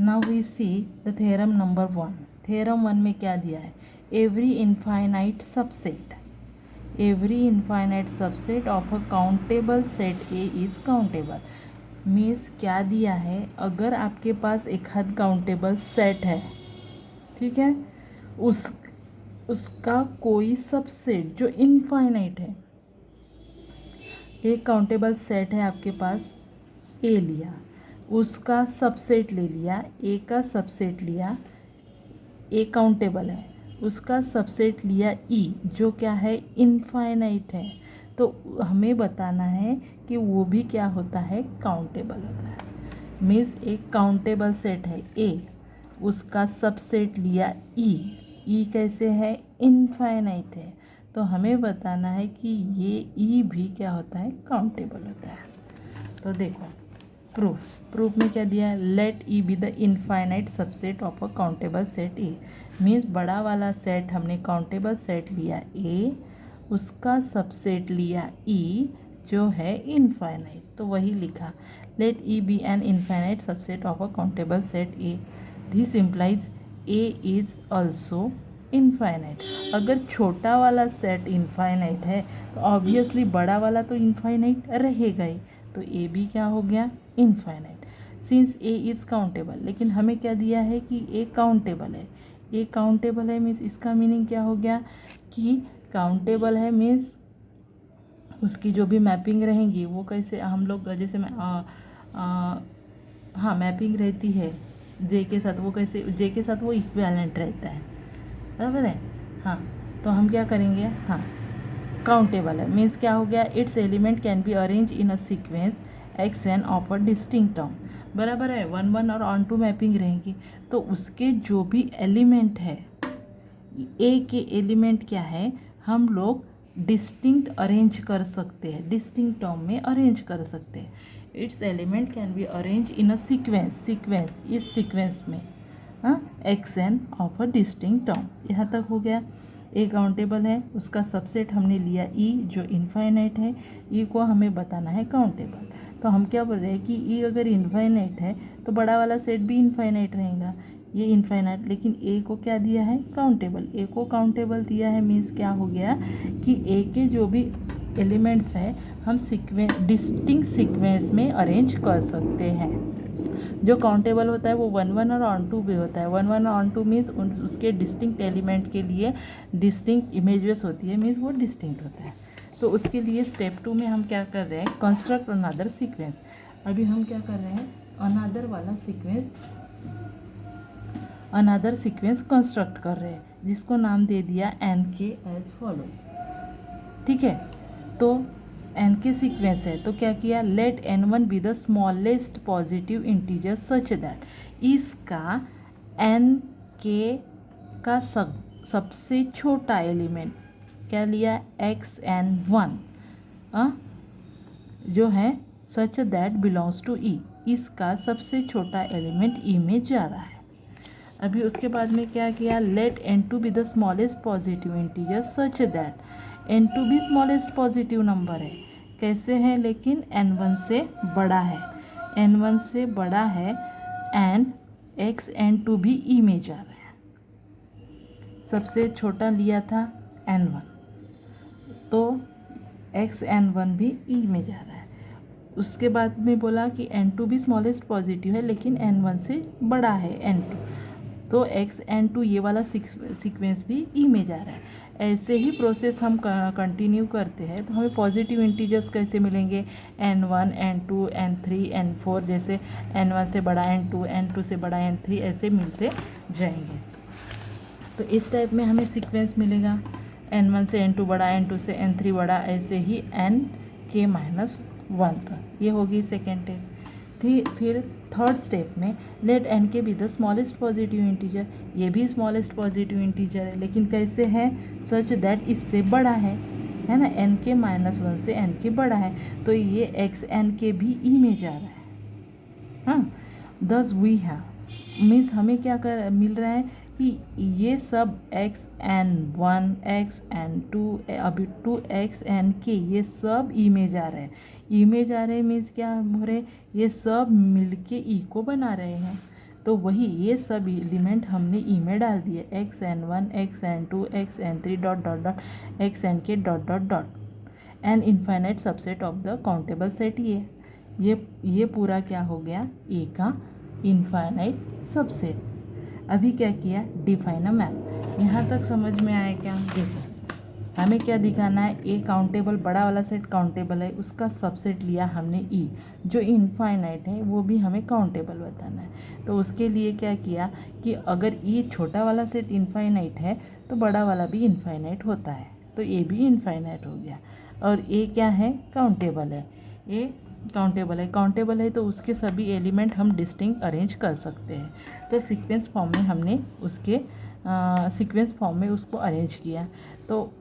Now we see the theorem number 1। Theorem 1 में क्या दिया है? Every infinite subset of a countable set A is countable. Means क्या दिया है? अगर आपके पास एक हद काउंटेबल सेट है, ठीक है, उसका कोई सबसेट जो इनफाइनाइट है, एक काउंटेबल सेट है आपके पास, ए लिया, उसका सबसेट ले लिया, ए का सबसेट लिया, ए काउंटेबल है, उसका सबसेट लिया ई, जो क्या है? इनफाइनाइट है। तो हमें बताना है कि वो भी क्या होता है? काउंटेबल होता है। मीन्स एक काउंटेबल सेट है ए, उसका सबसेट लिया ई कैसे है? इनफाइनाइट है। तो हमें बताना है कि ये ई भी क्या होता है? काउंटेबल होता है। तो देखो प्रूफ में क्या दिया है? Let E be the infinite subset of a countable set A. Means बड़ा वाला सेट हमने काउंटेबल सेट लिया ए, उसका सबसेट लिया ई जो है इनफाइनाइट, तो वही लिखा let E be an infinite subset of a countable set A. This implies A is also infinite. अगर छोटा वाला सेट इनफाइनाइट है तो ऑब्वियसली बड़ा वाला तो इनफाइनाइट रहेगा ही, तो ए भी क्या हो गया? Infinite. Since A is countable, लेकिन हमें क्या दिया है कि ए काउंटेबल है। ए काउंटेबल है मीन्स इसका मीनिंग क्या हो गया कि काउंटेबल है मीन्स उसकी जो भी मैपिंग रहेंगी वो कैसे हम लोग जैसे हाँ मैपिंग रहती है जे के साथ, वो कैसे जे के साथ वो इक्विवेलेंट रहता है, बराबर है। हाँ तो हम क्या करेंगे? हाँ काउंटेबल है मीन्स क्या हो गया? Its element can be arrange in a sequence x n of a distinct term, बराबर है। 1 और ऑन टू मैपिंग रहेंगी, तो उसके जो भी एलिमेंट है, ए के एलिमेंट क्या है, हम लोग डिस्टिंक्ट अरेंज कर सकते हैं, डिस्टिंक्ट टर्म में अरेंज कर सकते हैं। Its element can be arrange in a sequence इस सीक्वेंस में, हाँ, x n of a distinct term. यहाँ तक हो गया। ए काउंटेबल है, उसका सबसेट हमने लिया ई जो इनफाइनाइट है, ई को हमें बताना है काउंटेबल। तो हम क्या बोल रहे हैं कि ई अगर इनफाइनाइट है तो बड़ा वाला सेट भी इनफाइनाइट रहेगा, ये इनफाइनाइट, लेकिन ए को क्या दिया है? काउंटेबल। ए को काउंटेबल दिया है मीन्स क्या हो गया कि ए के जो भी एलिमेंट्स हैं हम डिस्टिंक्ट सीक्वेंस में अरेंज कर सकते हैं। जो काउंटेबल होता है वो 1 और ऑन टू भी होता है। 1 और ऑन टू मीन्स उसके डिस्टिंक्ट एलिमेंट के लिए डिस्टिंक्ट इमेजेस होती है, मीन्स वो डिस्टिंक्ट होता है। तो उसके लिए स्टेप 2 में हम क्या कर रहे हैं? Construct another sequence. अभी हम क्या कर रहे हैं? अनदर सीक्वेंस कंस्ट्रक्ट कर रहे हैं, जिसको नाम दे दिया एन के एज फॉलोज। ठीक है, तो एन के सीक्वेंस है तो क्या किया? Let n1 be the smallest positive integer such that, इसका एन के का सबसे छोटा एलिमेंट क्या लिया? xn1 जो है सच दैट बिलोंग्स टू ई, इसका सबसे छोटा एलिमेंट ई में जा रहा है। अभी उसके बाद में क्या किया? Let n2 be the smallest positive integer such that, n2 भी स्मॉलेस्ट पॉजिटिव नंबर है, कैसे है? लेकिन n1 से बड़ा है, n1 से बड़ा है एंड xn2 भी ई में जा रहा है। सबसे छोटा लिया था n1, तो xn1 भी ई में जा रहा है। उसके बाद में बोला कि n2 भी स्मॉलेस्ट पॉजिटिव है लेकिन n1 से बड़ा है n2, तो xn2 ये वाला सीक्वेंस भी ई में जा रहा है। ऐसे ही प्रोसेस हम कंटिन्यू करते हैं तो हमें पॉजिटिव इंटीजर्स कैसे मिलेंगे? n1, n2, n3, n4, जैसे n1 से बड़ा n2, n2 से बड़ा n3, ऐसे मिलते जाएंगे। तो इस टाइप में हमें सीक्वेंस मिलेगा, n1 से n2 बड़ा, n2 से n3 बड़ा, ऐसे ही nk-1 तक। ये होगी सेकेंड स्टेप। फिर थर्ड स्टेप में लेट एन के B the smallest positive integer, ये भी स्मॉलेस्ट पॉजिटिव इंटीजर है लेकिन कैसे है? सच दैट इससे बड़ा है ना, nk-1 से nk बड़ा है, तो ये xnk भी ई में जा रहा है। हाँ, दस वी हैव मीन्स हमें क्या कर मिल रहा है कि ये सब xn1, xn2, अभी टू xnk ये सब ई में जा रहे हैं। ई में जा रहे हैं मीन्स क्या हो रहे? ये सब मिलके ई को बना रहे हैं। तो वही ये सब एलिमेंट हमने ई में डाल दिए, xn1 xn2 xn3 dot dot dot xnk dot dot dot N infinite subset of the countable set. ये पूरा क्या हो गया, ए का इनफाइनाइट सबसेट। अभी क्या किया, डिफाइन अ मैप। यहाँ तक समझ में आया क्या? देखो हमें क्या दिखाना है, ए काउंटेबल, बड़ा वाला सेट काउंटेबल है, उसका सबसेट लिया हमने ई, जो इनफाइनाइट है वो भी हमें काउंटेबल बताना है। तो उसके लिए क्या किया कि अगर ई छोटा वाला सेट इनफाइनाइट है तो बड़ा वाला भी इनफाइनाइट होता है, तो ए भी इनफाइनाइट हो गया। और ए क्या है, काउंटेबल है। ए काउंटेबल है तो उसके सभी एलिमेंट हम डिस्टिंक्ट अरेंज कर सकते हैं। तो सीक्वेंस फॉर्म में हमने उसके सीक्वेंस फॉर्म में उसको अरेंज किया। तो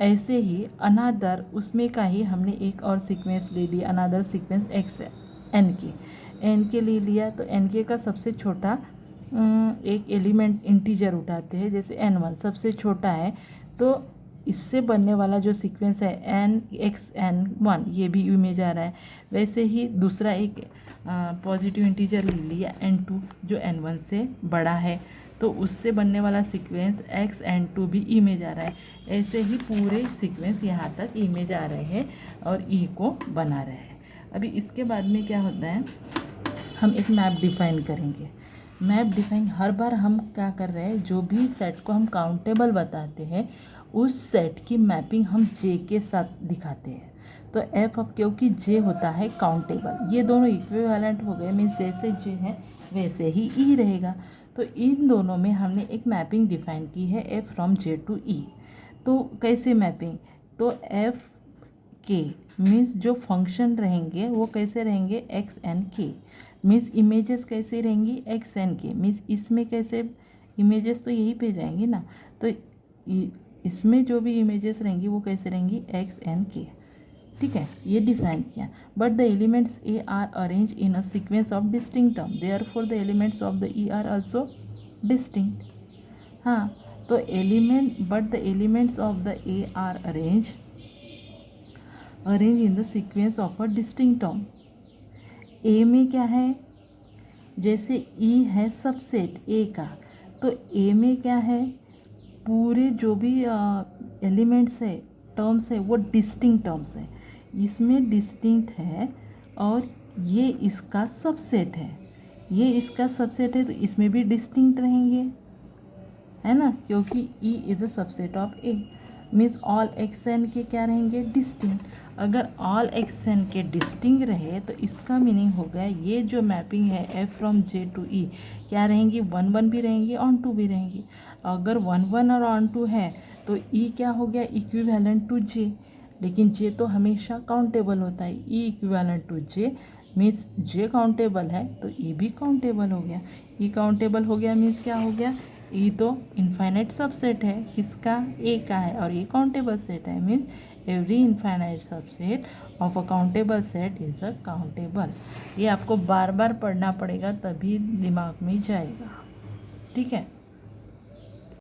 ऐसे ही अनादर उसमें का ही हमने एक और सीक्वेंस ले लिया, अनादर सीक्वेंस एक्स एन के ले लिया। तो एन के का सबसे छोटा एक एलिमेंट इंटीजर उठाते हैं, जैसे n1 सबसे छोटा है, तो इससे बनने वाला जो सीक्वेंस है n(x(n)(1) ये भी यू में जा रहा है। वैसे ही दूसरा एक पॉजिटिव इंटीजर ले लिया n2 जो n1 से बड़ा है, तो उससे बनने वाला सीक्वेंस xn2 भी ई में जा रहा है। ऐसे ही पूरे सीक्वेंस यहाँ तक ई में जा रहे हैं और ई को बना रहे हैं। अभी इसके बाद में क्या होता है, हम एक मैप डिफाइन करेंगे। मैप डिफाइन हर बार हम क्या कर रहे हैं, जो भी सेट को हम काउंटेबल बताते हैं उस सेट की मैपिंग हम जे के साथ दिखाते हैं। तो एफ अब क्योंकि जे होता है काउंटेबल, ये दोनों इक्विवेलेंट हो गए, मीन्स जैसे जे है वैसे ही ई रहेगा। तो इन दोनों में हमने एक मैपिंग डिफाइन की है, एफ फ्रॉम जे टू ई। तो कैसे मैपिंग, तो एफ के मीन्स जो फंक्शन रहेंगे वो कैसे रहेंगे, एक्स एन के, मीन्स इमेजेस कैसे रहेंगी, एक्स एन के, मीन्स इसमें कैसे इमेजेस तो यही पे जाएंगी ना, तो इसमें जो भी इमेजेस रहेंगी वो कैसे रहेंगी, एक्स एन के। ठीक है, ये डिफाइन किया। But the elements A are arrange in a sequence of distinct term, therefore the elements of the E are also distinct. हाँ, तो but the elements of the A are arrange in the sequence of a distinct term. A में क्या है, जैसे ई है subset A का, तो ए में क्या है, पूरे जो भी एलिमेंट्स है, टर्म्स है, वो डिस्टिंक्ट टर्म्स है, इसमें डिस्टिंक्ट है, और ये इसका सबसेट है, ये इसका सबसेट है, तो इसमें भी डिस्टिंक्ट रहेंगे, है ना, क्योंकि E is a subset of A, means all x n के क्या रहेंगे, डिस्टिंक्ट। अगर ऑल एक्स एन के डिस्टिंक्ट रहे तो इसका मीनिंग हो गया ये जो मैपिंग है एफ फ्रॉम जे टू ई क्या रहेंगी, 1 1 भी रहेंगी, ऑन टू भी रहेंगी। अगर 1 1 और ऑन टू है तो ई क्या हो गया, इक्विवेलेंट टू जे, लेकिन जे तो हमेशा काउंटेबल होता है, E equivalent to J means J countable है तो ई भी काउंटेबल हो गया। ई काउंटेबल हो गया मीन्स क्या हो गया, ई तो इनफाइनाइट सबसेट है, किसका, ए का है, और ये काउंटेबल सेट है, means every infinite subset of a countable set is a countable. ये आपको बार बार पढ़ना पड़ेगा तभी दिमाग में जाएगा। ठीक है।